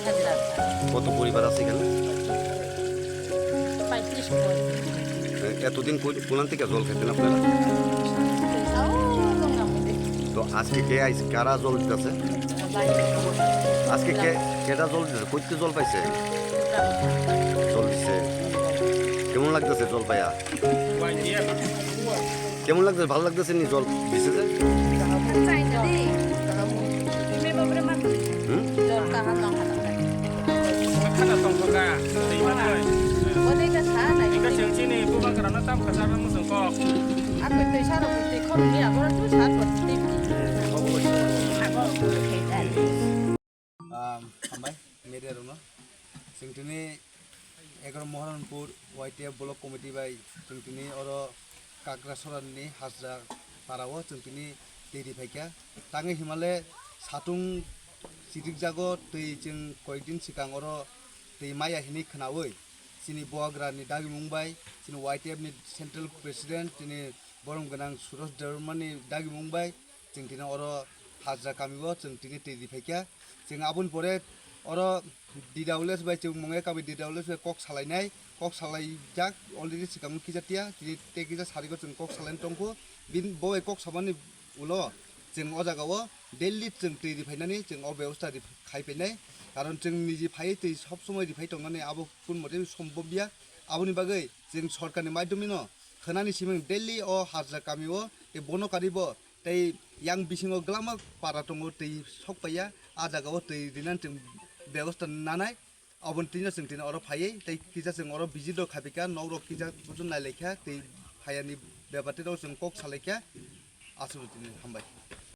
হাজিরা কত পরিবার আছে এখানে? 35 ঘর এতদিন কোন থেকে জল খেতেন আপনারা? তাও গঙ্গা মধ্যে তো আজকে কারা জল দিতেছে? আজকে কেটা জল দিতেছে? কইতে জল পাইছে? জল দিচ্ছে। কেমন লাগতেছে জল পাইয়া? কেমন লাগতেছে? ভালো লাগতেছে নি জল দিছে যে? हामबाय मेडियायावनो जों दिनै 11 महरानपुर वाइटिएफ ब्लक कमिटि बाय जों दिनै अर काग्रासरानि हाजरा पाराव जों दिनै दै फायखा ताङै हिमालय सातुं सिदिक जागो दै जों कयदिन सिगां अर दै माया हिनि खोनावै जोंनि बहाग्रानि दागि मुंबाय जोंनि वाइटिएफनि सेन्ट्रेल प्रेसिडेन्ट दिनै बरम गोनां सुरज देवरमानि दागि मुंबाय जों दिनै अर हाजरा कामिव जों दिनै दै फायखा जों आबुन परे अर दिदाउलेस बाय जों मंगे काबि दिदाउलेस बाय कक सालायजाक अलरेडि सिगां किजातिया दिनै तेकिजा सारिखौ जों कक सालायनो दंखो बिन बय कक साबानि उल जों अजागाव डेलि जों दै फायनानै जों अबेवस्था खायफैनाय कारण जों निजे फायै दै सब समय फाय दंनानै आबो कुन मते सम्भव बिया आबुनि बागै जों सरकारनि माध्यमिनो खोनानि सिमिं डेलि अ हाजरा कामिव ए बनकारिब तै यां बिसिङाव ग्लामा पारा दङ दै सकपाया आ जागाव दै दिनान जों व्यवस्था नानाय अबन तिना जों दिना अर फायै तै किजा जों अर बिजि द खाबिका नौर किजा बुजु नायलेखा दै फायानि बेबाते जों कक सालायखा आसुर दिनै हामबाय।